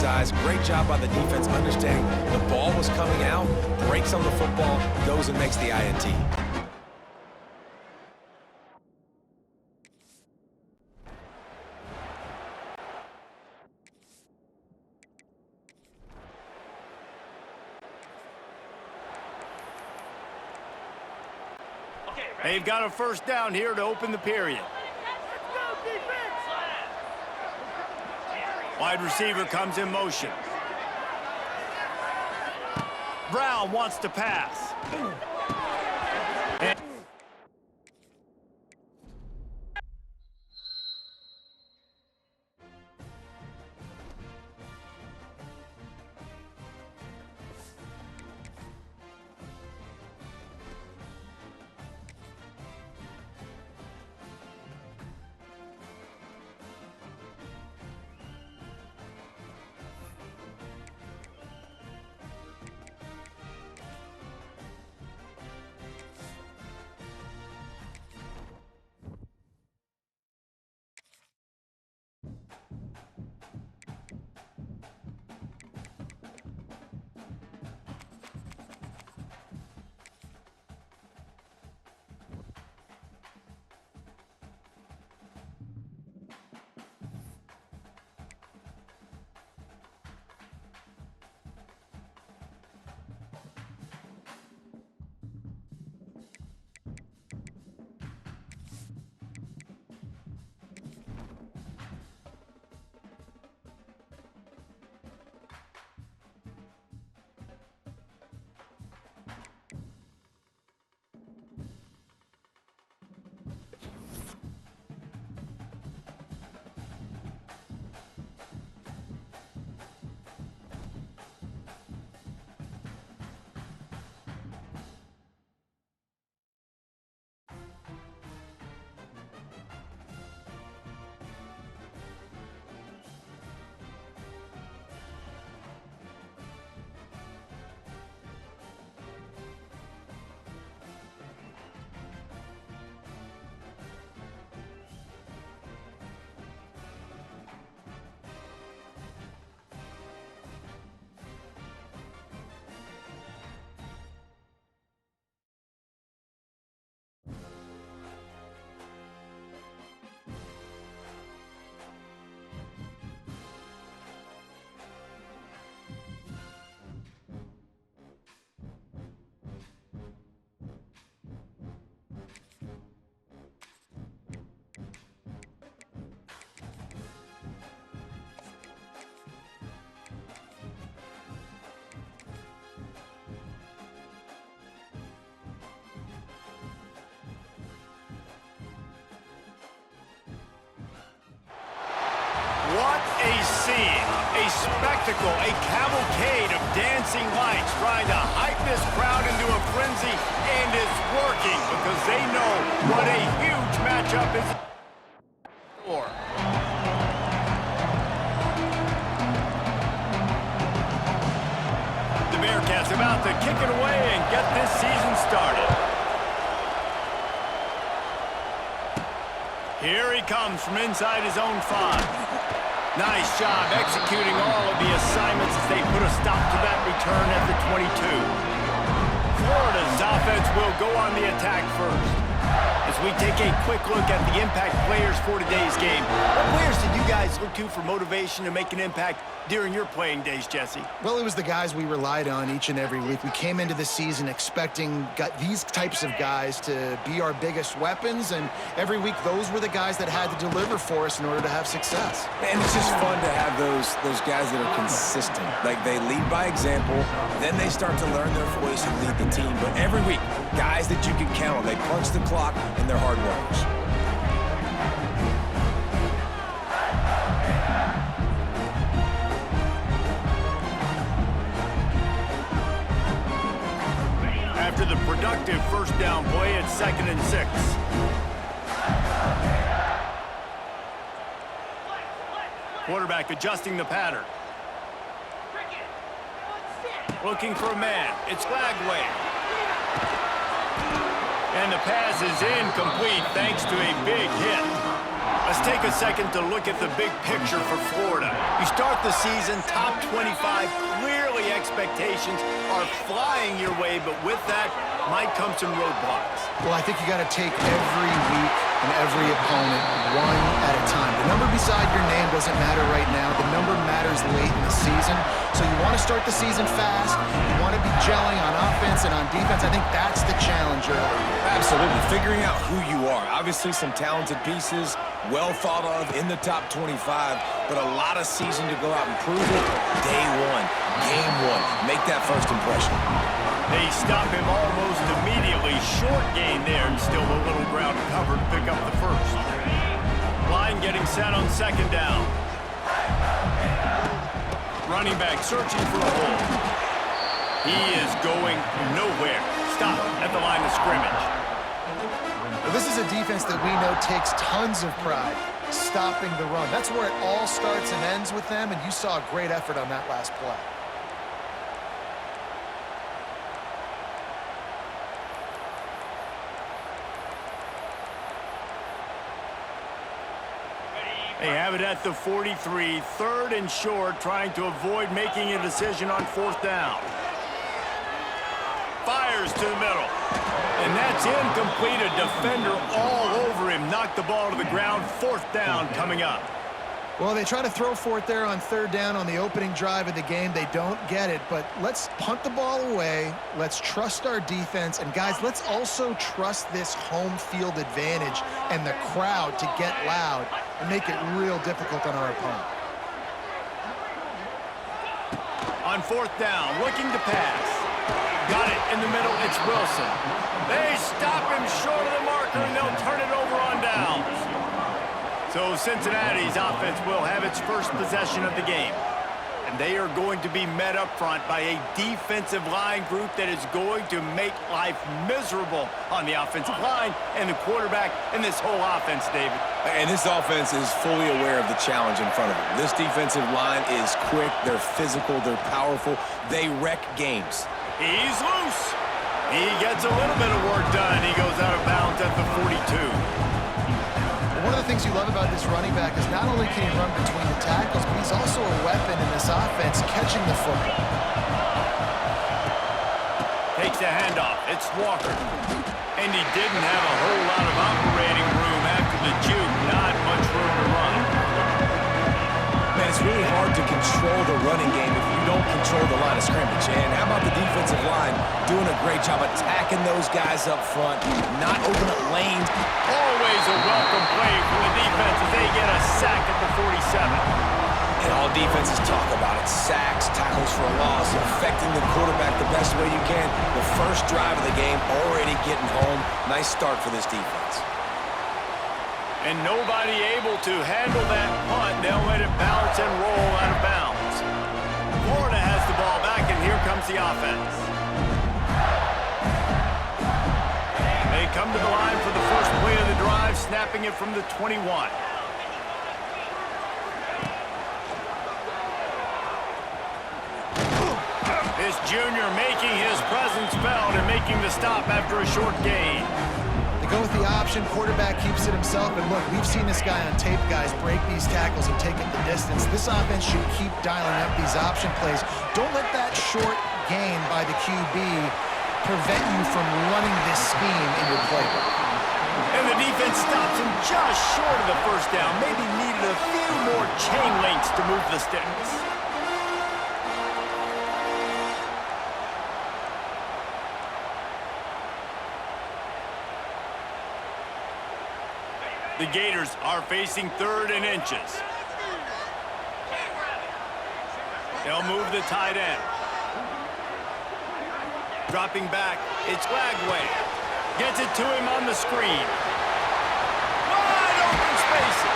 size. Great job by the defense understanding the ball was coming out, breaks on the football, goes and makes the INT. They've got a first down here to open the period. Wide receiver comes in motion. Brown wants to pass. What a scene, a spectacle, a cavalcade of dancing lights trying to hype this crowd into a frenzy, and it's working because they know what a huge matchup is for. The Bearcats about to kick it away and get this season started. Here he comes from inside his own 5. Nice job executing all of the assignments as they put a stop to that return at the 22. Florida's offense will go on the attack first. As we take a quick look at the impact players for today's game, what players did you guys look to for motivation to make an impact during your playing days, Jesse? Well, it was the guys we relied on each and every week. We came into the season expecting these types of guys to be our biggest weapons, and every week those were the guys that had to deliver for us in order to have success. And it's just fun to have those guys that are consistent. Like, they lead by example, then they start to learn their voice and lead the team. But every week, guys that you can count on. They punch the clock, and they're hard workers. After the productive first down play, it's 2nd and 6. Quarterback adjusting the pattern. Looking for a man. It's Lagway. And the pass is incomplete thanks to a big hit. Let's take a second to look at the big picture for Florida. You start the season top 25. Clearly expectations are flying your way, but with that might come some roadblocks. Well, I think you got to take every week and every opponent one at a time. The number beside your name doesn't matter right now. The number matters late in the season. So you want to start the season fast. You want to be gelling on offense and on defense. I think that's the challenge early. Absolutely. Figuring out who you are. Obviously some talented pieces, well thought of in the top 25, but a lot of season to go out and prove it. Day one, game one. Make that first impression. They stop him almost immediately. Short gain there, and still a little ground covered to pick up the first. Line getting set on second down. Running back searching for a hole. He is going nowhere. Stop at the line of scrimmage. Well, this is a defense that we know takes tons of pride stopping the run. That's where it all starts and ends with them, and you saw a great effort on that last play. They have it at the 43, third and short, trying to avoid making a decision on fourth down. Fires to the middle. And that's incomplete. A defender all over him. Knocked the ball to the ground. Fourth down coming up. Well, they try to throw for it there on third down on the opening drive of the game. They don't get it, but let's punt the ball away. Let's trust our defense. And, guys, let's also trust this home field advantage and the crowd to get loud and make it real difficult on our opponent. On fourth down, looking to pass. Got it in the middle. It's Wilson. They stop him short of the marker, and they'll turn it over on downs. So Cincinnati's offense will have its first possession of the game. And they are going to be met up front by a defensive line group that is going to make life miserable on the offensive line and the quarterback and this whole offense, David. And this offense is fully aware of the challenge in front of them. This defensive line is quick, they're physical, they're powerful, they wreck games. He's loose. He gets a little bit of work done. He goes out of bounds at the 42. One of the things you love about this running back is not only can he run between the tackles, but he's also a weapon in this offense catching the football. Takes the handoff. It's Walker. And he didn't have a whole lot of operating room after the juke. Not much room to run. Man, it's really hard to control the running game if you don't control the line of scrimmage. And how about the defensive line doing a great job attacking those guys up front, not opening up lanes. Always a welcome play for the defense as they get a sack at the 47. And all defenses talk about it. Sacks, tackles for a loss, affecting the quarterback the best way you can. The first drive of the game already getting home. Nice start for this defense. And nobody able to handle that punt. They'll let it bounce and roll out of bounds. Florida has the ball back, and here comes the offense. They come to the line for the first play of the drive, snapping it from the 21. This junior making his presence felt and making the stop after a short gain. They go with the option. Quarterback keeps it himself. And look, we've seen this guy on tape, guys, break these tackles and take it the distance. This offense should keep dialing up these option plays. Don't let that short gain by the QB prevent you from running this scheme in your playbook. And the defense stops him just short of the first down. Maybe needed a few more chain links to move the sticks. The Gators are facing 3rd and inches. They'll move the tight end. Dropping back, it's Lagway. Gets it to him on the screen. Wide open spaces.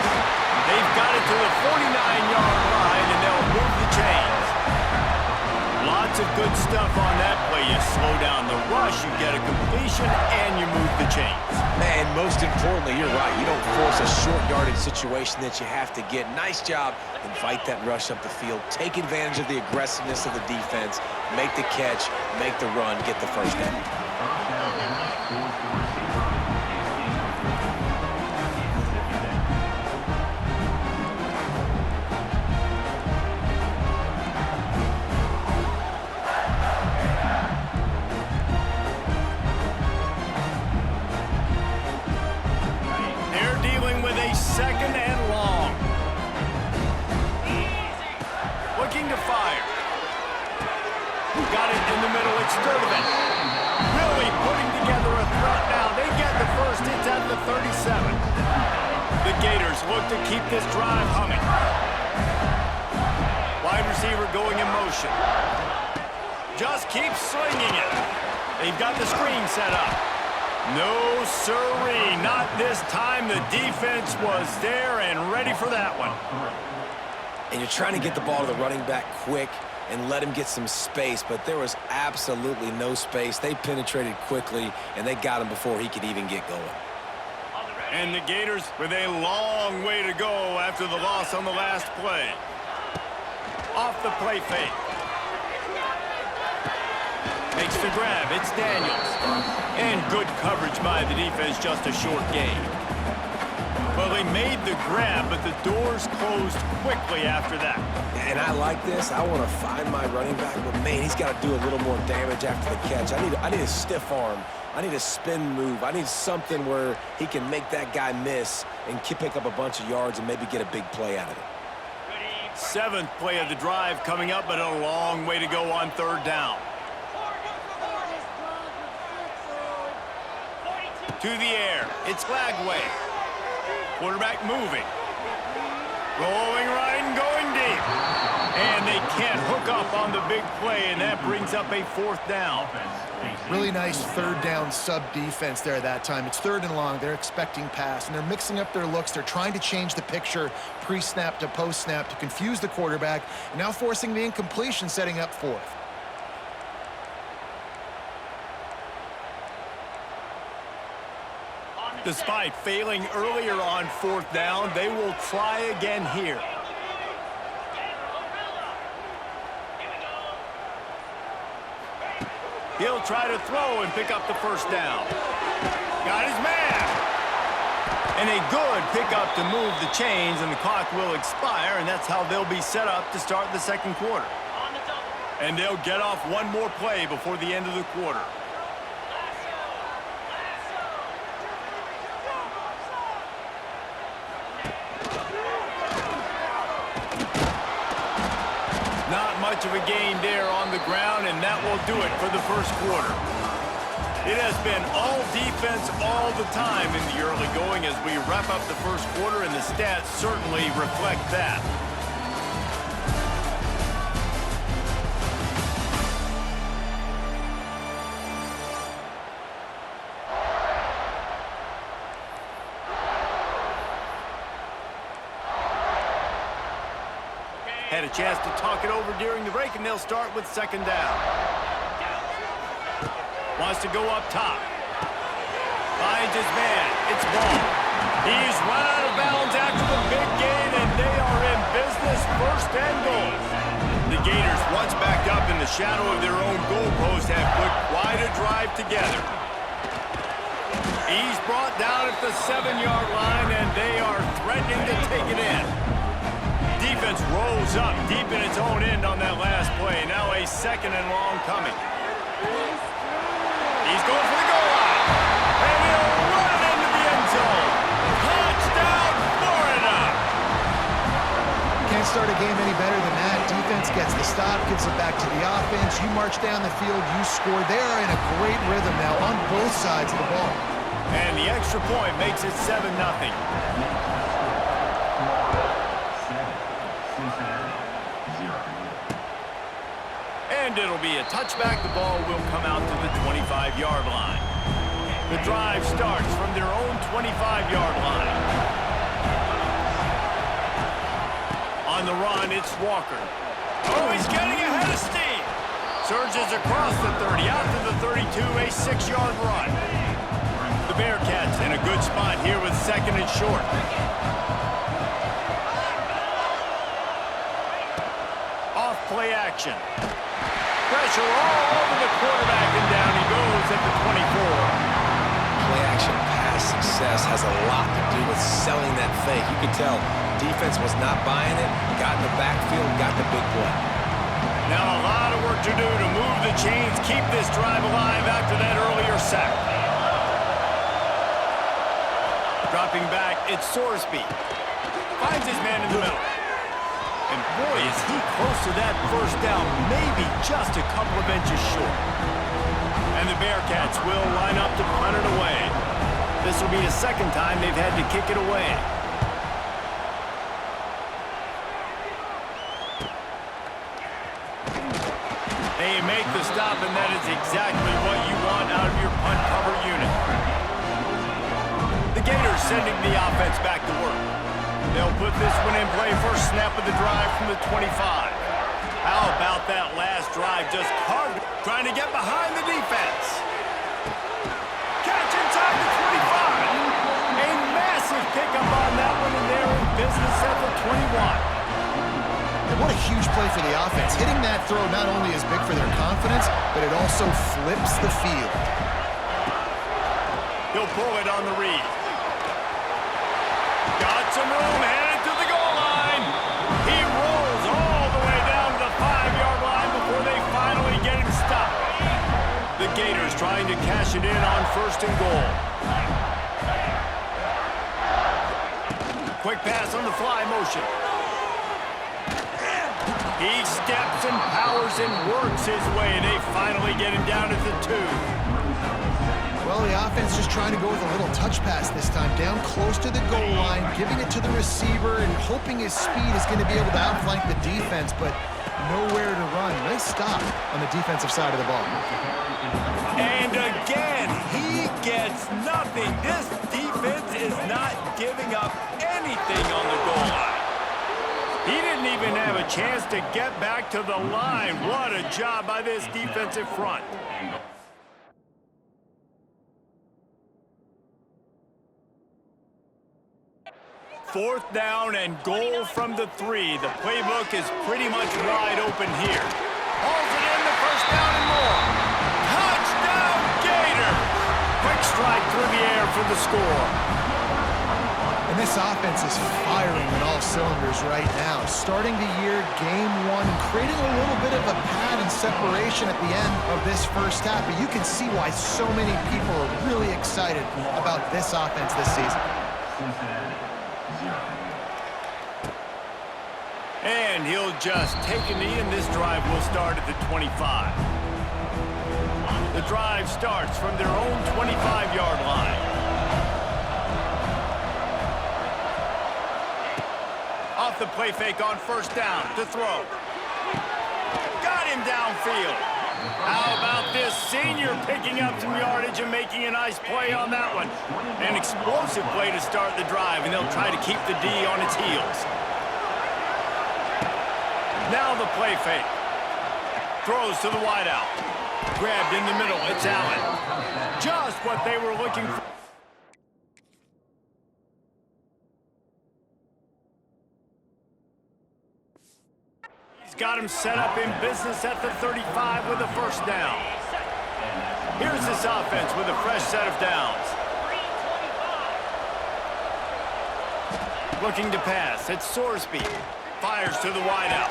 They've got it to the 49-yard line, and they'll move the chains. Lots of good stuff on that play. You slow down the rush, you get a completion, and you move the chains. And most importantly, you're right. You don't force a short yardage situation that you have to get. Nice job. Invite that rush up the field. Take advantage of the aggressiveness of the defense. Make the catch. Make the run. Get the first down. Sturdivant really putting together a threat now. They get the first. It's at the 37. The Gators look to keep this drive humming. Wide receiver going in motion. Just keep slinging it. They've got the screen set up. No siree, not this time. The defense was there and ready for that one. And you're trying to get the ball to the running back quick and let him get some space, but there was absolutely no space. They penetrated quickly, and they got him before he could even get going. And the Gators with a long way to go after the loss on the last play. Off the play fake. Makes the grab. It's Daniels. And good coverage by the defense, just a short gain. Well, they made the grab, but the doors closed quickly after that. And I like this. I want to find my running back, but, man, he's got to do a little more damage after the catch. I need a stiff arm. I need a spin move. I need something where he can make that guy miss and pick up a bunch of yards and maybe get a big play out of it. 7th play of the drive coming up, but a long way to go on 3rd down. To the air. It's Lagway. Quarterback moving. Rolling right and going deep. And they can't hook up on the big play, and that brings up a 4th down. Really nice 3rd down sub-defense there that time. It's 3rd and long. They're expecting pass, and they're mixing up their looks. They're trying to change the picture pre-snap to post-snap to confuse the quarterback, and now forcing the incompletion, setting up 4th. Despite failing earlier on 4th down, they will try again here. He'll try to throw and pick up the 1st down. Got his man. And a good pickup to move the chains, and the clock will expire, and that's how they'll be set up to start the 2nd quarter. And they'll get off one more play before the end of the quarter. Not much of a gain there on the ground, and that will do it for the 1st quarter. It has been all defense all the time in the early going as we wrap up the 1st quarter, and the stats certainly reflect that. Had a chance to talk it over during the break, and they'll start with 2nd down. Wants to go up top. Finds his man. It's Ball. He's run out of bounds after the big gain, and they are in business. 1st and goal. The Gators, once backed up in the shadow of their own goalpost, have put quite a drive together. He's brought down at the 7-yard line, and they are threatening to take it in. Defense rolls up deep in its own end on that last play. Now a 2nd and long coming. He's going for the goal line. And he'll run it into the end zone. Touchdown, Florida! Can't start a game any better than that. Defense gets the stop, gets it back to the offense. You march down the field, you score. They are in a great rhythm now on both sides of the ball. And the extra point makes it 7-0. And it'll be a touchback. The ball will come out to the 25-yard line. The drive starts from their own 25-yard line. On the run, it's Walker. Oh, he's getting ahead of steam. Surges across the 30, out to the 32, a 6-yard run. The Bearcats in a good spot here with 2nd and short. Off play action. Pressure all over the quarterback, and down he goes at the 24. Play action pass success has a lot to do with selling that fake. You could tell defense was not buying it, got in the backfield, got the big play. Now a lot of work to do to move the chains, keep this drive alive after that earlier sack. Dropping back, it's Sorsby. Finds his man in the middle. And boy, is he close to that 1st down, maybe just a couple of inches short. And the Bearcats will line up to punt it away. This will be the second time they've had to kick it away. They make the stop, and that is exactly what you want out of your punt cover unit. The Gators sending the offense back to work. They'll put this one in play first snap of the drive from the 25. How about that last drive? Just carved, trying to get behind the defense. Catch inside the 25. A massive pickup on that one, and they're in business at the 21. And what a huge play for the offense. Hitting that throw not only is big for their confidence, but it also flips the field. He'll pull it on the read. Got some room, headed to the goal line. He rolls all the way down to the 5-yard line before they finally get him stopped. The Gators trying to cash it in on 1st and goal. Quick pass on the fly motion. He steps and powers and works his way. They finally get him down at the 2. Well, the offense just trying to go with a little touch pass this time, down close to the goal line, giving it to the receiver and hoping his speed is going to be able to outflank the defense, but nowhere to run. Nice stop on the defensive side of the ball. And again, he gets nothing. This defense is not giving up anything on the goal line. He didn't even have a chance to get back to the line. What a job by this defensive front. Fourth down and goal from the 3. The playbook is pretty much wide open here. Hauls it in, the first down and more. Touchdown, Gators! Quick strike through the air for the score. And this offense is firing on all cylinders right now. Starting the year, game 1, creating a little bit of a pad and separation at the end of this first half. But you can see why so many people are really excited about this offense this season. And he'll just take a knee, and this drive will start at the 25. The drive starts from their own 25-yard line. Off the play fake on 1st down to throw. Got him downfield. How about this senior picking up some yardage and making a nice play on that one? An explosive play to start the drive, and they'll try to keep the D on its heels. Now the play fake. Throws to the wideout. Grabbed in the middle. It's Allen. Just what they were looking for. He's got him set up in business at the 35 with a 1st down. Here's this offense with a fresh set of downs. Looking to pass. It's Sorsby. Fires to the wideout.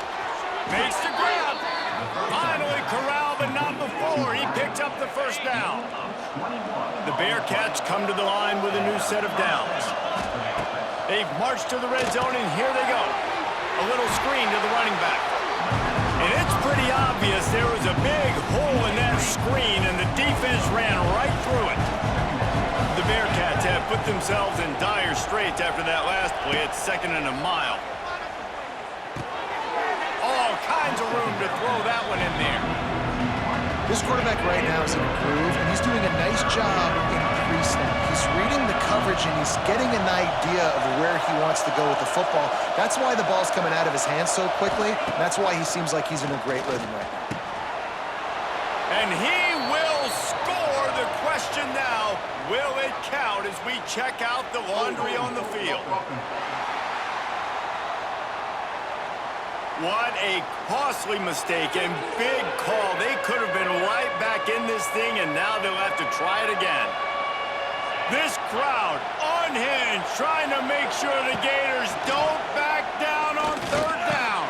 Makes the grab. Finally corralled, but not before. He picked up the 1st down. The Bearcats come to the line with a new set of downs. They've marched to the red zone, and here they go. A little screen to the running back. And it's pretty obvious there was a big hole in that screen, and the defense ran right through it. The Bearcats have put themselves in dire straits after that last play. It's 2nd and a mile. All kinds of room to throw that one in there. This quarterback right now is in a groove, and he's doing a nice job in pre-snap. He's reading the coverage, and he's getting an idea of where he wants to go with the football. That's why the ball's coming out of his hands so quickly, and that's why he seems like he's in a great rhythm right now. And he will score. The question now, will it count as we check out the laundry on the field? What a costly mistake and big call. They could have been right back in this thing, and now they'll have to try it again. This crowd, unhinged, trying to make sure the Gators don't back down on 3rd down.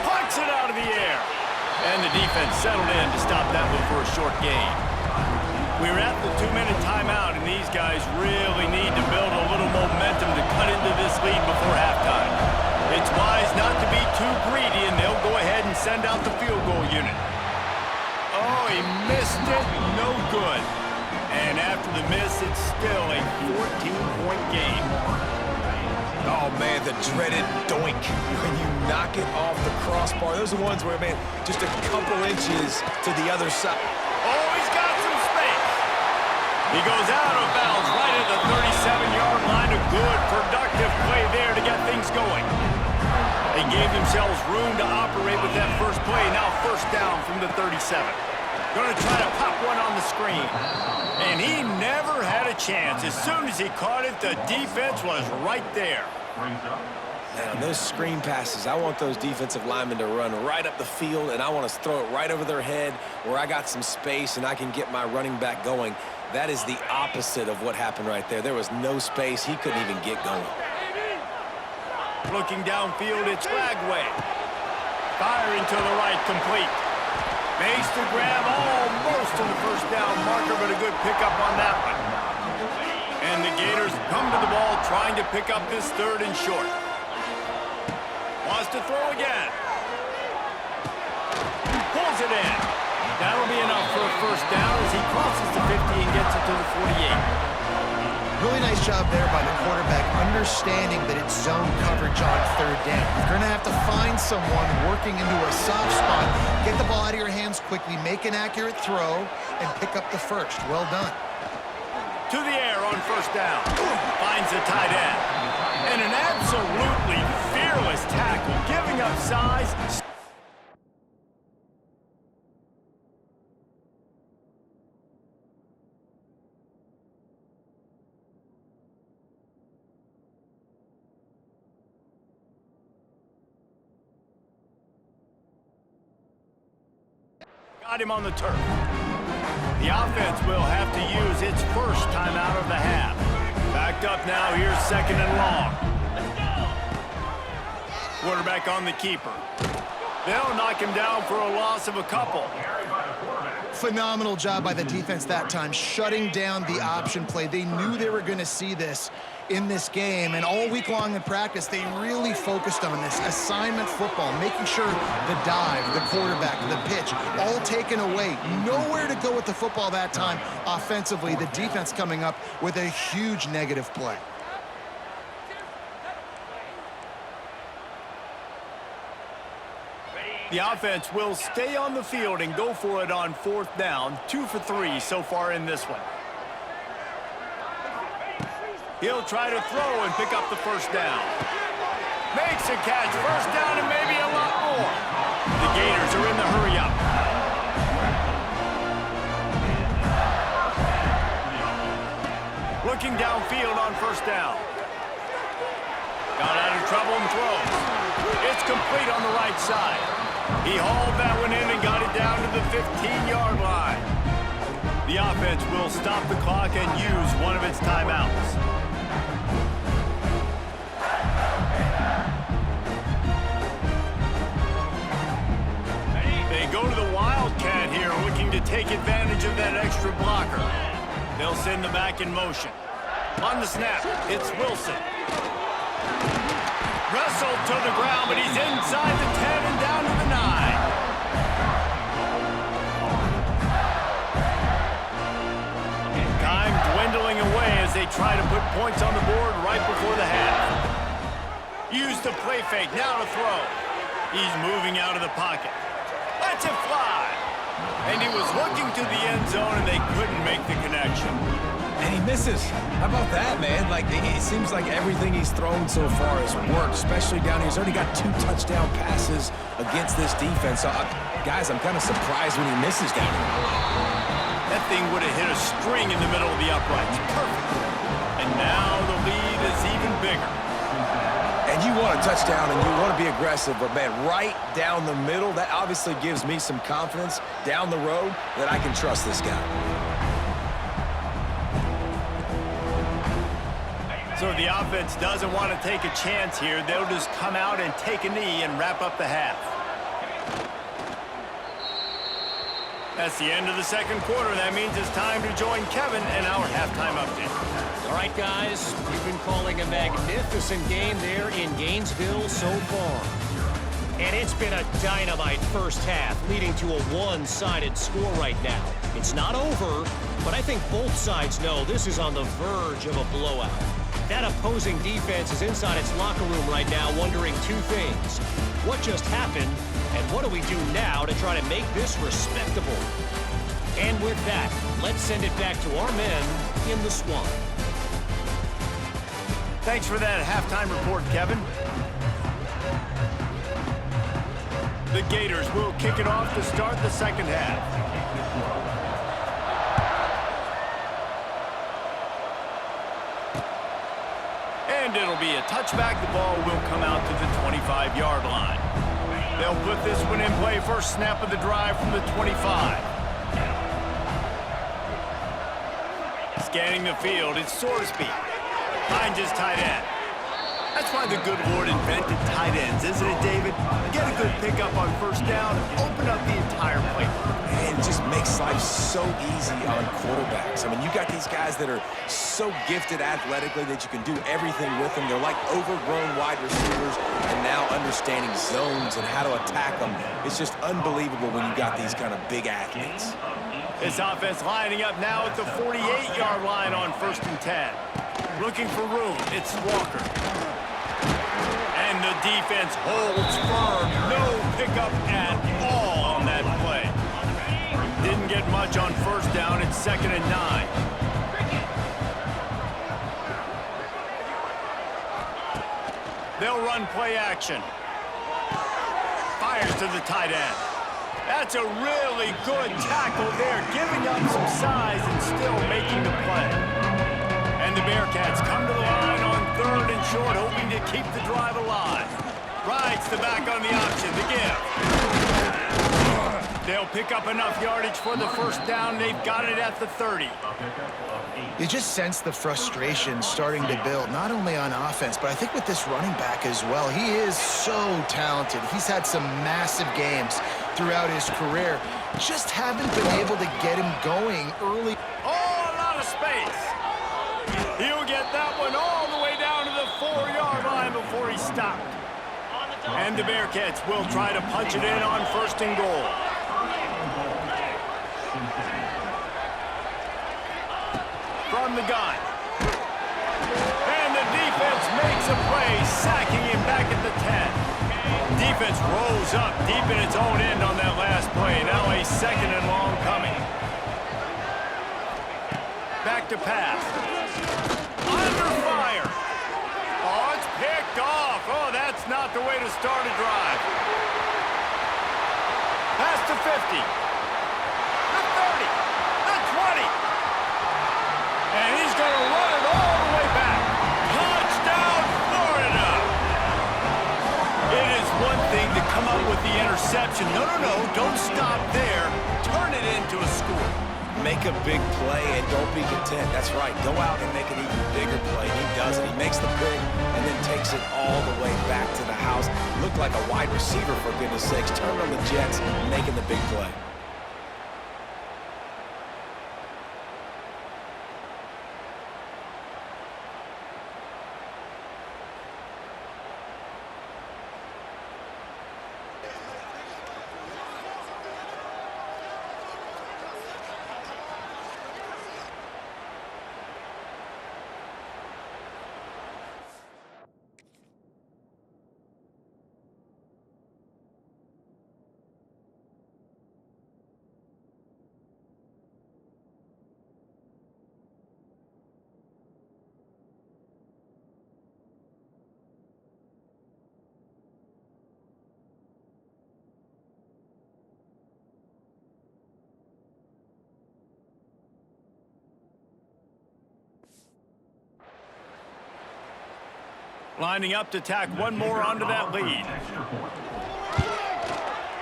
Punts it out of the air. And the defense settled in to stop that one for a short gain. We're at the 2-minute timeout, and these guys really need to build a little momentum to cut into this lead before halftime. It's wise not to be too greedy, and they'll go ahead and send out the field goal unit. Oh, he missed it. No good. And after the miss, it's still a 14-point game. Oh, man, the dreaded doink when you knock it off the crossbar. Those are ones where, man, just a couple inches to the other side. Oh, he's got some space. He goes out of bounds right at the 37-yard line. A good, productive play there to get things going. They gave themselves room to operate with that first play. Now first down from the 37. Going to try to pop one on the screen. And he never had a chance. As soon as he caught it, the defense was right there. Man, those screen passes, I want those defensive linemen to run right up the field, and I want to throw it right over their head where I got some space and I can get my running back going. That is the opposite of what happened right there. There was no space. He couldn't even get going. Looking downfield, it's Lagway. Firing to the right, complete. Makes the grab almost to the first down marker, but a good pickup on that one. And the Gators come to the ball trying to pick up this third and short. Wants to throw again. Pulls it in. That'll be enough for a first down as he crosses the 50 and gets it to the 48. Really nice job there by the quarterback, understanding that it's zone coverage on third down. You're going to have to find someone working into a soft spot, get the ball out of your hands quickly, make an accurate throw, and pick up the first. Well done. To the air on first down. Finds the tight end. And an absolutely fearless tackle, giving up size. Got him on the turf. The offense will have to use its first timeout of the half. Backed up now, here's second and long. Quarterback on the keeper. They'll knock him down for a loss of a couple. Phenomenal job by the defense that time, shutting down the option play. They knew they were going to see this in this game, and all week long in practice, they really focused on this assignment football, making sure the dive, the quarterback, the pitch, all taken away. Nowhere to go with the football that time offensively. The defense coming up with a huge negative play. The offense will stay on the field and go for it on fourth down. 2 for 3 so far in this one. He'll try to throw and pick up the first down. Makes a catch. First down and maybe a lot more. The Gators are in the hurry up. Looking downfield on first down. Got out of trouble and throws. It's complete on the right side. He hauled that one in and got it down to the 15-yard line. The offense will stop the clock and use one of its timeouts. They go to the Wildcat here, looking to take advantage of that extra blocker. They'll send the back in motion. On the snap, it's Wilson. Wrestled to the ground, but he's inside the 10 and down to the 9. Time dwindling away as they try to put points on the board right before the half. Use the play fake, now to throw. He's moving out of the pocket. Lets it fly. And he was looking to the end zone, and they couldn't make the connection. And he misses. How about that, man? Like, it seems like everything he's thrown so far has worked, especially down here. He's already got 2 touchdown passes against this defense. So, guys, I'm kind of surprised when he misses down here. That thing would have hit a string in the middle of the uprights. Perfect. And now the lead is even bigger. And you want a touchdown and you want to be aggressive, but, man, right down the middle, that obviously gives me some confidence down the road that I can trust this guy. So the offense doesn't want to take a chance here. They'll just come out and take a knee and wrap up the half. That's the end of the second quarter. That means it's time to join Kevin in our halftime update. All right, guys, we've been calling a magnificent game there in Gainesville so far. And it's been a dynamite first half, leading to a one-sided score right now. It's not over, but I think both sides know this is on the verge of a blowout. That opposing defense is inside its locker room right now wondering two things. What just happened, and what do we do now to try to make this respectable? And with that, let's send it back to our men in the swamp. Thanks for that halftime report, Kevin. The Gators will kick it off to start the second half. And it'll be a touchback. The ball will come out to the 25-yard line. They'll put this one in play. First snap of the drive from the 25. Scanning the field, it's Sorsby. Finds his tight end. That's why the good Lord invented tight ends, isn't it, David? Get a good pickup on first down, open up the entire play. Man, it just makes life so easy on quarterbacks. I mean, you got these guys that are so gifted athletically that you can do everything with them. They're like overgrown wide receivers, and now understanding zones and how to attack them. It's just unbelievable when you got these kind of big athletes. This offense lining up now at the 48-yard line on 1st and 10. Looking for room, it's Walker. And the defense holds firm. No pickup at all on that play. Didn't get much on first down. It's 2nd and 9. They'll run play action. Fires to the tight end. That's a really good tackle there, giving up some size and still making the play. And the Bearcats come to the line on 3rd and short, hoping to keep the drive alive. Rides the back on the option, the give. They'll pick up enough yardage for the first down. They've got it at the 30. You just sense the frustration starting to build, not only on offense, but I think with this running back as well. He is so talented. He's had some massive games throughout his career. Just haven't been able to get him going early. Oh, a lot of space. He'll get that one all the way down to the 4-yard line before he stopped. And the Bearcats will try to punch it in on 1st and goal. From the gun. And the defense makes a play, sacking him back at the 10. Defense rolls up deep in its own end on that last play. Now a 2nd and long coming. Back to pass. Under fire. Oh, it's picked off. Oh, that's not the way to start a drive. Pass to 50. The 30. The 20. And he's going to run it all the way back. Touchdown, Florida. It is one thing to come up with the interception. No, don't stop there. Turn it into a score. Make a big play and don't be content. That's right. Go out and make an even bigger play. He does it. He makes the pick and then takes it all the way back to the house. Looked like a wide receiver, for goodness sakes. Turned on the Jets, making the big play. Lining up to tack one more onto that lead.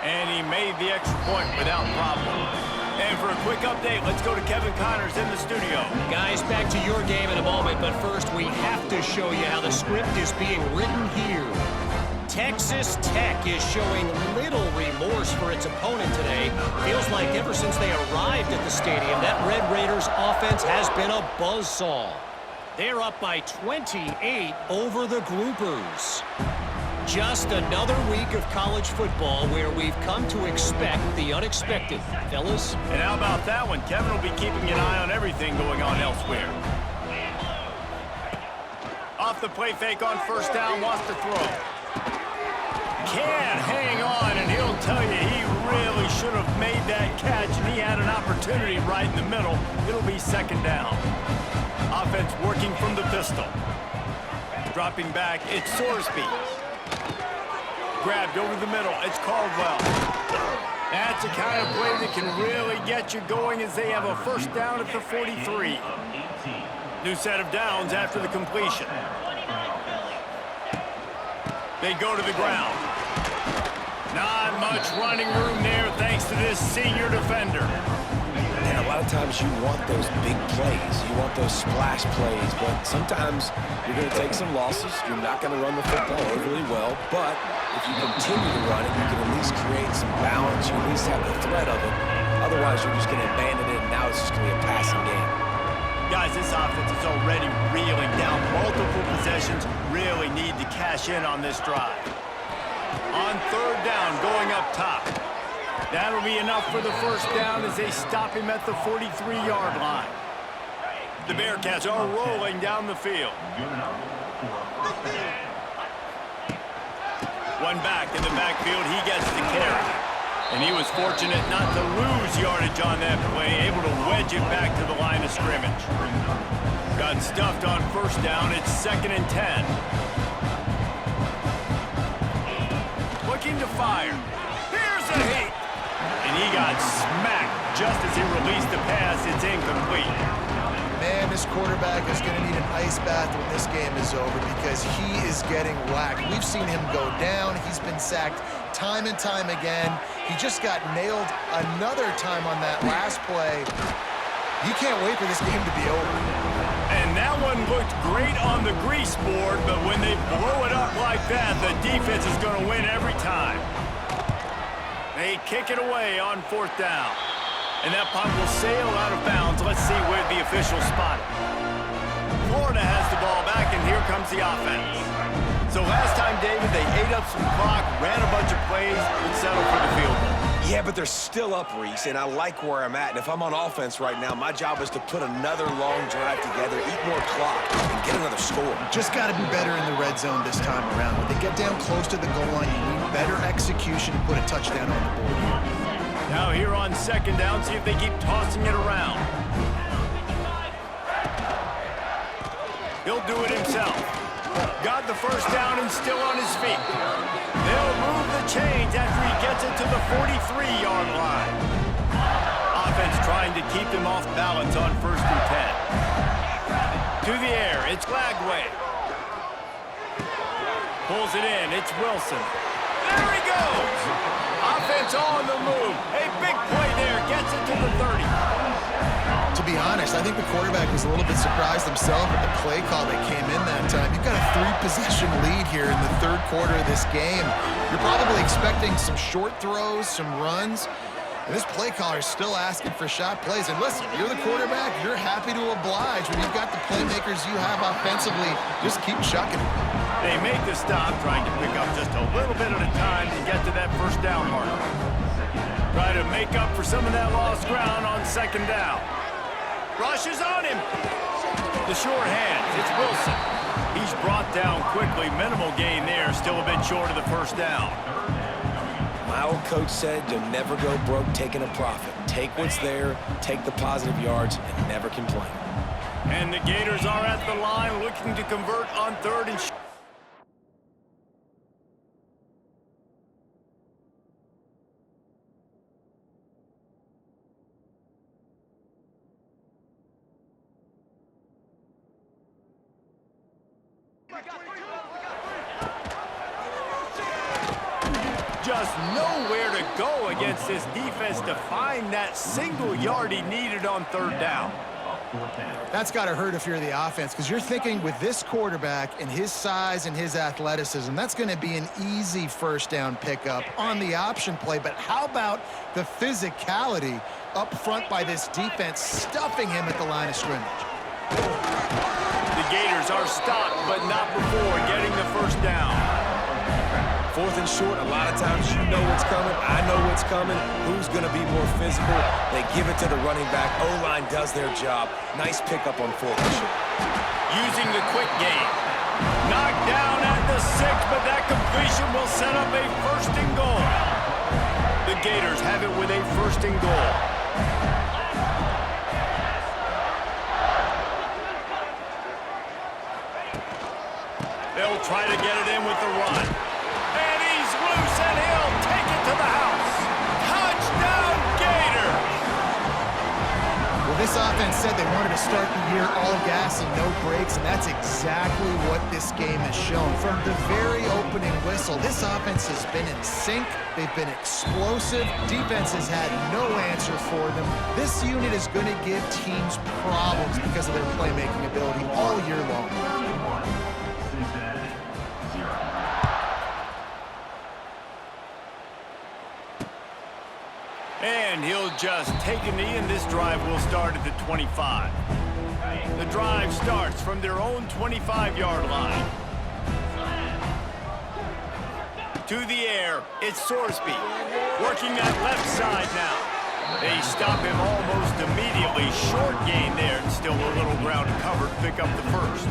And he made the extra point without problem. And for a quick update, let's go to Kevin Connors in the studio. Guys, back to your game in a moment, but first we have to show you how the script is being written here. Texas Tech is showing little remorse for its opponent today. Feels like ever since they arrived at the stadium, that Red Raiders offense has been a buzzsaw. They're up by 28 over the Groupers. Just another week of college football where we've come to expect the unexpected, fellas. And how about that one? Kevin will be keeping an eye on everything going on elsewhere. Off the play fake on first down, wants to throw. Can't hang on, and he'll tell you he really should have made that catch, and he had an opportunity right in the middle. It'll be second down. Offense working from the pistol. Dropping back, it's Sorsby. Grabbed over the middle, it's Caldwell. That's the kind of play that can really get you going as they have a first down at the 43. New set of downs after the completion. They go to the ground. Not much running room there thanks to this senior defender. And a lot of times you want those big plays. You want those splash plays. But sometimes you're going to take some losses. You're not going to run the football overly well. But if you continue to run it, you can at least create some balance. You at least have the threat of it. Otherwise, you're just going to abandon it, and now it's just going to be a passing game. Guys, this offense is already reeling down. Multiple possessions, really need to cash in on this drive. On third down, going up top. That'll be enough for the first down as they stop him at the 43-yard line. The Bearcats are rolling down the field. One back in the backfield, he gets the carry. And he was fortunate not to lose yardage on that play, able to wedge it back to the line of scrimmage. Got stuffed on first down, it's 2nd and 10. Looking to fire. Here's a hit. And he got smacked just as he released the pass. It's incomplete. Man, this quarterback is going to need an ice bath when this game is over because he is getting whacked. We've seen him go down. He's been sacked time and time again. He just got nailed another time on that last play. You can't wait for this game to be over. And that one looked great on the grease board, but when they blow it up like that, the defense is going to win every time. They kick it away on 4th down. And that punt will sail out of bounds. Let's see where the official spot it. Florida has the ball back, and here comes the offense. So last time, David, they ate up some clock, ran a bunch of plays, and settled for the field goal. Yeah, but they're still up, Reese, and I like where I'm at. And if I'm on offense right now, my job is to put another long drive together, eat more clock, and get another score. Just got to be better in the red zone this time around. When they get down close to the goal line, you need better execution to put a touchdown on the board. Now here on 2nd down, see if they keep tossing it around. He'll do it himself. Got the first down and still on his feet. They'll move the chains after he gets it to the 43-yard line. Offense trying to keep him off balance on 1st and 10. To the air, it's Lagway. Pulls it in, it's Wilson. There he goes! Offense on the move. A big play there, gets it to the 30. To be honest, I think the quarterback was a little bit surprised himself at the play call that came in that time. You've got a 3-possession lead here in the 3rd quarter of this game. You're probably expecting some short throws, some runs. And this play caller is still asking for shot plays. And listen, you're the quarterback. You're happy to oblige. When you've got the playmakers you have offensively, just keep chucking it. They make the stop, trying to pick up just a little bit at a time to get to that first down mark. Try to make up for some of that lost ground on 2nd down. Rushes on him. The short hands, it's Wilson. He's brought down quickly. Minimal gain there, still a bit short of the first down. My old coach said you'll never go broke taking a profit. Take what's there, take the positive yards, and never complain. And the Gators are at the line looking to convert on 3rd and short. Just nowhere to go against this defense to find that single yard he needed on 3rd down. That's got to hurt if you're the offense, because you're thinking with this quarterback and his size and his athleticism, that's going to be an easy first down pickup on the option play. But how about the physicality up front by this defense, stuffing him at the line of scrimmage? The Gators are stopped, but not before getting the first down. 4th and short, a lot of times you know what's coming. I know what's coming. Who's going to be more physical? They give it to the running back. O-line does their job. Nice pickup on 4th and short. Using the quick game. Knocked down at the 6, but that completion will set up a 1st and goal. The Gators have it with a 1st and goal. They'll try to get it in with the run. And he's loose, and he'll take it to the house. Touchdown, Gators! Well, this offense said they wanted to start the year all gas and no breaks, and that's exactly what this game has shown. From the very opening whistle, this offense has been in sync. They've been explosive. Defense has had no answer for them. This unit is going to give teams problems because of their playmaking ability all year long. And he'll just take a knee, and this drive will start at the 25. The drive starts from their own 25-yard line. To the air, it's Sorsby, working that left side now. They stop him almost immediately. Short gain there, and still a little ground covered to pick up the 1st.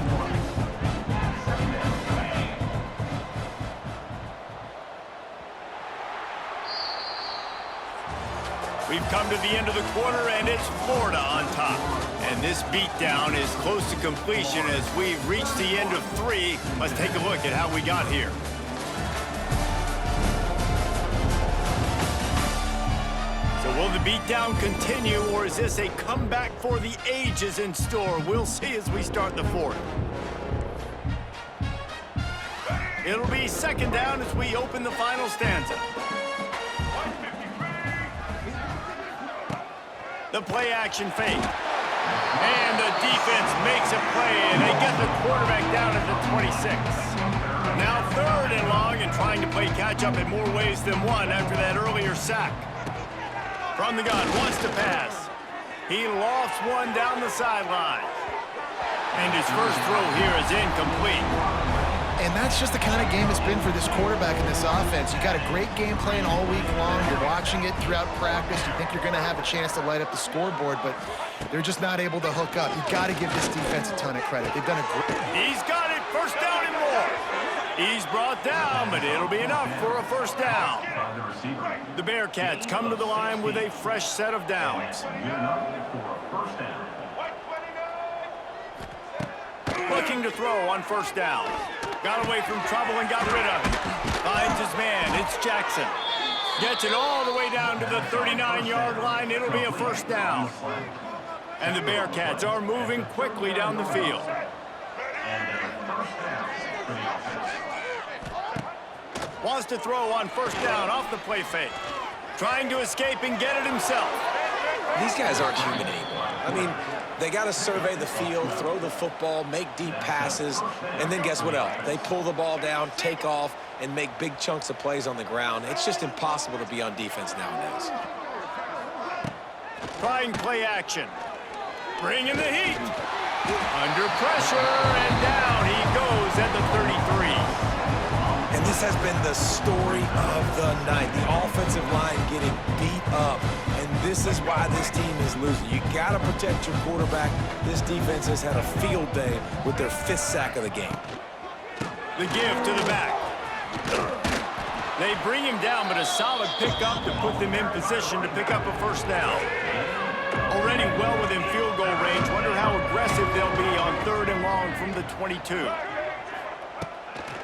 We've come to the end of the quarter, and it's Florida on top. And this beatdown is close to completion as we've reached the end of 3. Let's take a look at how we got here. So will the beatdown continue, or is this a comeback for the ages in store? We'll see as we start the 4th. It'll be 2nd down as we open the final stanza. The play action fake. And the defense makes a play, and they get the quarterback down at the 26. Now 3rd and long, and trying to play catch-up in more ways than one after that earlier sack. From the gun, wants to pass. He lofts one down the sideline. And his first throw here is incomplete. And that's just the kind of game it's been for this quarterback and this offense. You got a great game plan all week long. You're watching it throughout practice. You think you're going to have a chance to light up the scoreboard, but they're just not able to hook up. You got to give this defense a ton of credit. They've done a great... He's got it, 1st down and more. He's brought down, but it'll be enough for a 1st down. The Bearcats come to the line with a fresh set of downs. Looking to throw on 1st down. Got away from trouble and got rid of it. Finds his man. It's Jackson. Gets it all the way down to the 39-yard line. It'll be a 1st down. And the Bearcats are moving quickly down the field. Wants to throw on 1st down off the play fake. Trying to escape and get it himself. These guys aren't human anymore. I mean, they got to survey the field, throw the football, make deep passes, and then guess what else? They pull the ball down, take off, and make big chunks of plays on the ground. It's just impossible to be on defense nowadays. Trying play action. Bringing the heat. Under pressure, and down he goes at the 33. And this has been the story of the night. The offensive line getting beat up. And this is why this team is losing. You got to protect your quarterback. This defense has had a field day with their 5th sack of the game. The give to the back. They bring him down, but a solid pickup to put them in position to pick up a 1st down. Already well within field goal range. Wonder how aggressive they'll be on 3rd and long from the 22.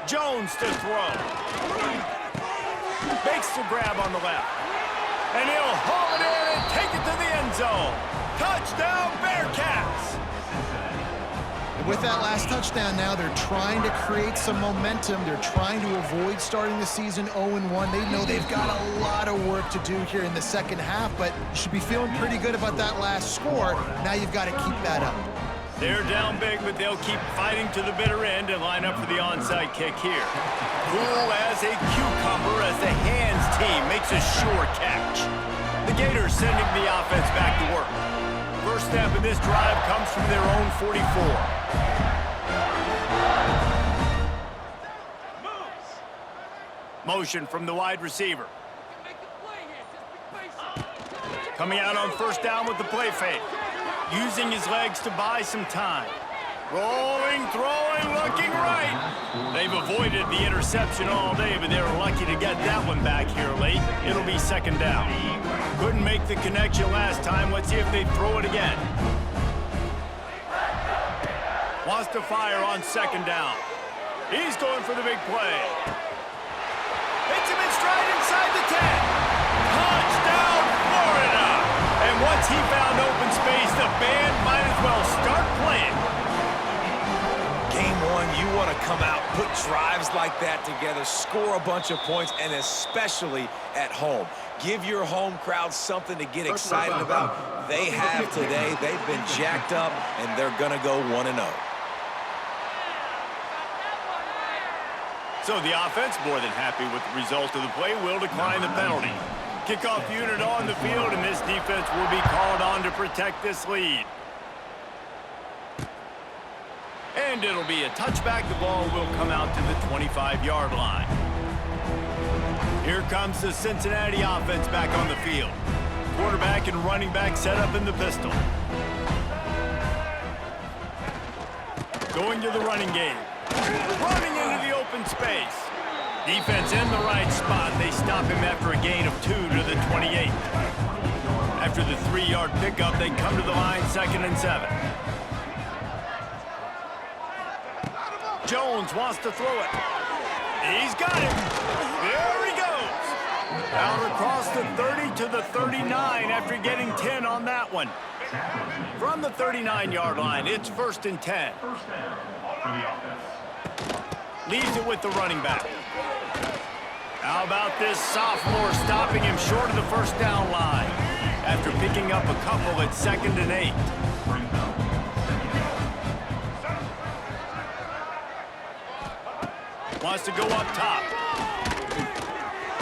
Jones to throw. Makes the grab on the left. And he'll haul it in and take it to the end zone. Touchdown, Bearcats! And with that last touchdown now, they're trying to create some momentum. They're trying to avoid starting the season 0-1. They know they've got a lot of work to do here in the 2nd half, but you should be feeling pretty good about that last score. Now you've got to keep that up. They're down big, but they'll keep fighting to the bitter end and line up for the onside kick here. Cool as a cucumber as the hands team makes a sure catch. The Gators sending the offense back to work. First step in this drive comes from their own 44. Motion from the wide receiver. Coming out on first down with the play fake. Using his legs to buy some time. Rolling, throwing, looking right. They've avoided the interception all day, but they were lucky to get that one back here late. It'll be second down. Couldn't make the connection last time. Let's see if they throw it again. Wants to fire on second down. He's going for the big play. Hits him in stride inside the 10. Touchdown, Florida! And once he found open space, the band might as well start playing. Game one, you want to come out, put drives like that together, score a bunch of points, and especially at home. Give your home crowd something to get excited about. They have today. They've been jacked up, and they're going to go 1-0. So the offense, more than happy with the result of the play, will decline the penalty. Kickoff unit on the field, and this defense will be called on to protect this lead. And it'll be a touchback. The ball will come out to the 25-yard line. Here comes the Cincinnati offense back on the field. Quarterback and running back set up in the pistol. Going to the running game. Running into the open space. Defense in the right spot. They stop him after a gain of 2 to the 28. After the 3-yard pickup, they come to the line, 2nd and 7. Jones wants to throw it. He's got it. There he goes. Out across the 30 to the 39 after getting 10 on that one. From the 39-yard line, it's 1st and 10. Leaves it with the running back. How about this sophomore stopping him short of the first down line after picking up a couple at 2nd and 8. Wants to go up top.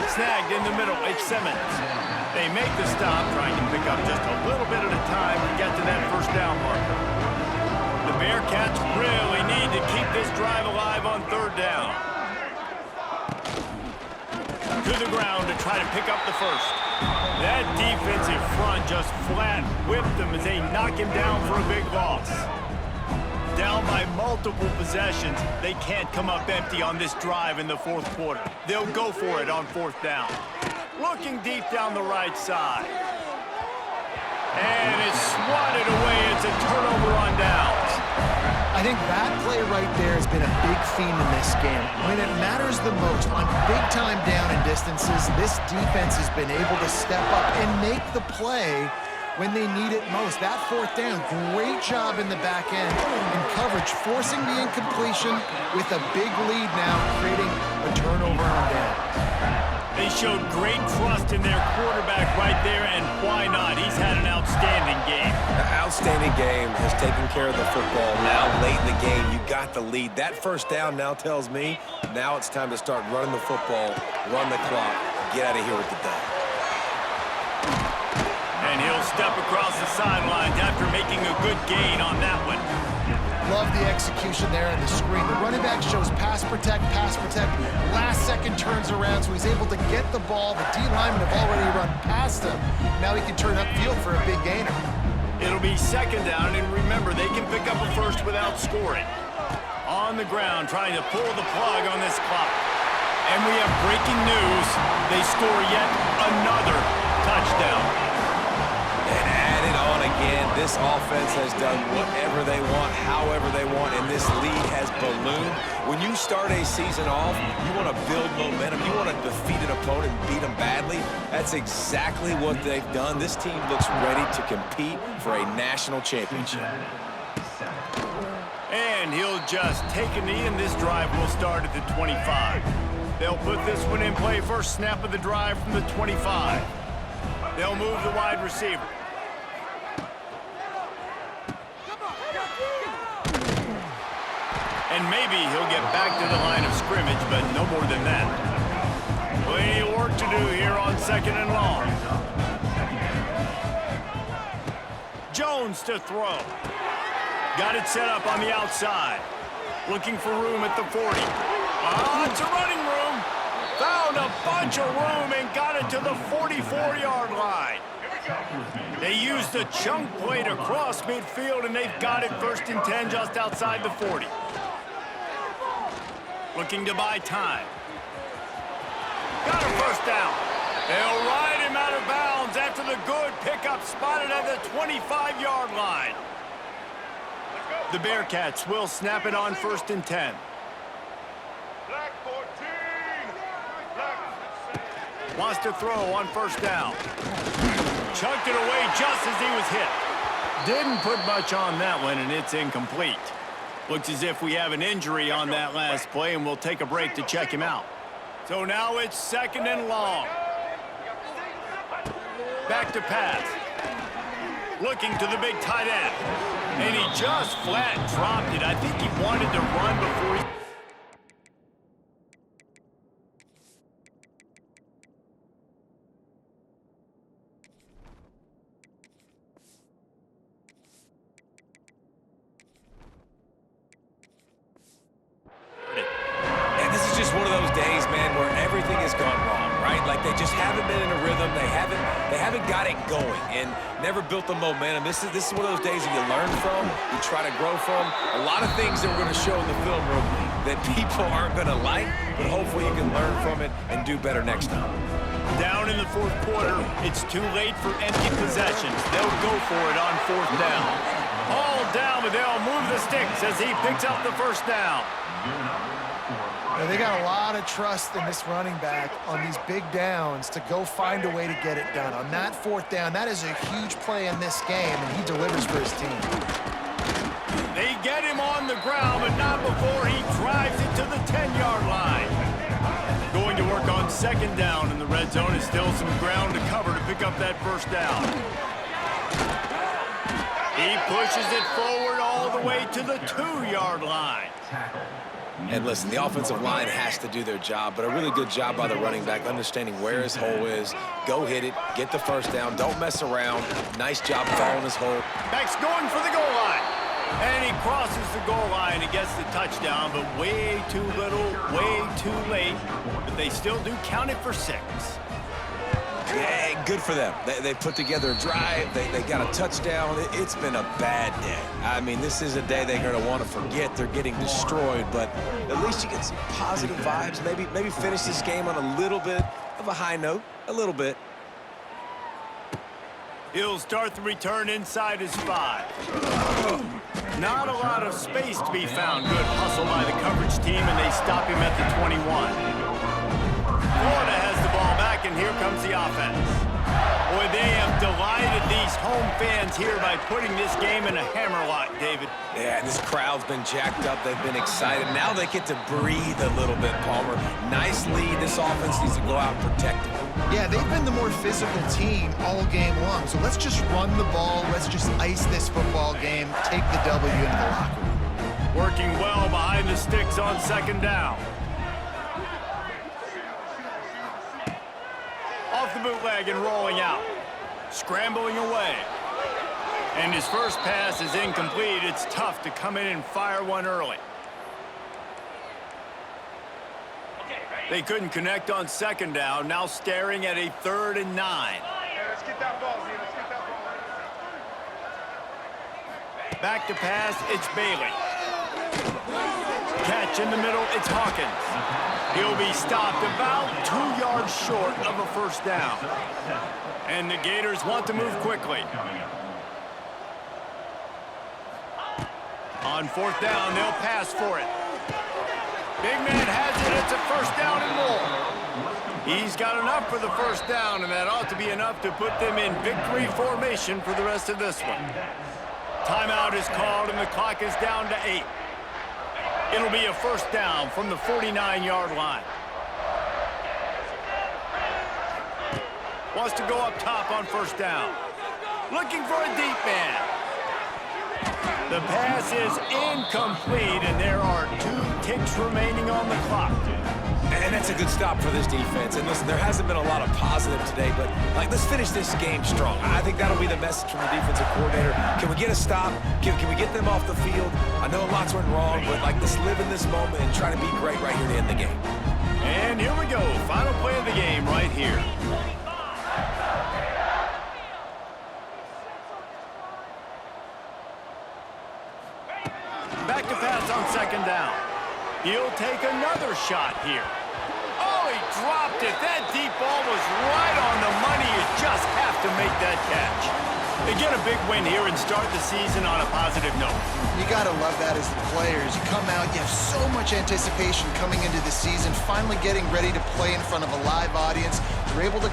Snagged in the middle. It's Simmons. They make the stop, trying to pick up just a little bit at a time to get to that first down marker. The Bearcats really need to keep this drive alive on 3rd down. To the ground to try to pick up the first. That defensive front just flat whipped them as they knock him down for a big loss. Down by multiple possessions, they can't come up empty on this drive in the 4th quarter. They'll go for it on 4th down. Looking deep down the right side. And it's swatted away. It's a turnover on downs. I think that play right there has been a big theme in this game. When it matters the most, on big-time down and distances, this defense has been able to step up and make the play when they need it most. That 4th down, great job in the back end in coverage, forcing the incompletion with a big lead now, creating a turnover on down. They showed great trust in their quarterback right there, and why not? He's had an outstanding game. An outstanding game, has taken care of the football. Now, late in the game, you got the lead. That first down now tells me now it's time to start running the football, run the clock, get out of here with the dub. And he'll step across the sidelines after making a good gain on that one. Love the execution there in the screen. The running back shows pass protect. Last second turns around, so he's able to get the ball. The D-linemen have already run past him. Now he can turn upfield for a big gainer. It'll be 2nd down, and remember, they can pick up a first without scoring. On the ground, trying to pull the plug on this clock. And we have breaking news. They score yet another touchdown. And add it on again. This offense has done whatever they want, however they want, and this lead has ballooned. When you start a season off, you want to build momentum. You want to defeat an opponent and beat them badly. That's exactly what they've done. This team looks ready to compete for a national championship. And he'll just take a knee, and this drive will start at the 25. They'll put this one in play. First snap of the drive from the 25. They'll move the wide receiver. And maybe he'll get back to the line of scrimmage, but no more than that. Plenty of work to do here on 2nd and long. Jones to throw. Got it set up on the outside. Looking for room at the 40. Oh, it's a running room. found a bunch of room and got it to the 44-yard line. They used a chunk play to cross midfield, and they've got it 1st and 10 just outside the 40. Looking to buy time. Got a 1st down. They'll ride him out of bounds after the good pickup spotted at the 25-yard line. The Bearcats will snap it on 1st and 10. Wants to throw on 1st down. Chunked it away just as he was hit. Didn't put much on that one, and it's incomplete. Looks as if we have an injury on that last play, and we'll take a break to check him out. So now it's 2nd and long. Back to pass. Looking to the big tight end. And he just flat dropped it. I think he wanted to run before he... Never built the momentum. This is one of those days that you learn from, you try to grow from. A lot of things that we're going to show in the film room that people aren't going to like, but hopefully you can learn from it and do better next time. Down in the 4th quarter, it's too late for empty possessions. They'll go for it on 4th down. All down, but they'll move the sticks as he picks up the 1st down. They got a lot of trust in this running back on these big downs to go find a way to get it done. On that 4th down, that is a huge play in this game, and he delivers for his team. They get him on the ground, but not before he drives it to the 10-yard line. Going to work on 2nd down in the red zone. Is still some ground to cover to pick up that 1st down. He pushes it forward all the way to the 2-yard line. And listen, the offensive line has to do their job, but a really good job by the running back, understanding where his hole is. Go hit it, get the 1st down, don't mess around. Nice job following his hole. Back's going for the goal line. And he crosses the goal line and gets the touchdown, but way too little, way too late. But they still do count it for 6. Yeah, good for them. They put together a drive. They got a touchdown. It's been a bad day. I mean, this is a day they're going to want to forget. They're getting destroyed, but at least you get some positive vibes. Maybe finish this game on a little bit of a high note. A little bit. He'll start the return inside his 5. Not a lot of space to be found. Good hustle by the coverage team, and they stop him at the 21. Florida has the ball back, and here comes the offense. Boy, they have delighted these home fans here by putting this game in a hammerlock, David. Yeah, this crowd's been jacked up. They've been excited. Now they get to breathe a little bit, Palmer. Nice lead. This offense needs to go out and protect it. Yeah, they've been the more physical team all game long. So let's just run the ball. Let's just ice this football game. Take the W into the locker room. Working well behind the sticks on 2nd down. Off the bootleg and rolling out. Scrambling away. And his first pass is incomplete. It's tough to come in and fire one early. They couldn't connect on 2nd down. Now staring at a 3rd and 9. Let's get that ball, Z. Let's get that ball. Back to pass, it's Bailey. Catch in the middle, it's Hawkins. He'll be stopped about 2 yards short of a 1st down. And the Gators want to move quickly. On 4th down, they'll pass for it. Big man has it, it's a 1st down and more. He's got enough for the 1st down, and that ought to be enough to put them in victory formation for the rest of this one. Timeout is called, and the clock is down to 8. It'll be a 1st down from the 49-yard line. Wants to go up top on 1st down. Looking for a deep man. The pass is incomplete, and there are 2 ticks remaining on the clock. And that's a good stop for this defense. And listen, there hasn't been a lot of positive today, but let's finish this game strong. I think that'll be the message from the defensive coordinator. Can we get a stop? Can we get them off the field? I know lots went wrong, but let's live in this moment and try to be great right here to end the game. And here we go. Final play of the game right here. Back to pass on second down. He'll take another shot here. Oh, he dropped it. That deep ball was right on the money. You just have to make that catch. They get a big win here and start the season on a positive note. You got to love that as the players. You come out, you have so much anticipation coming into the season, finally getting ready to play in front of a live audience. You're able to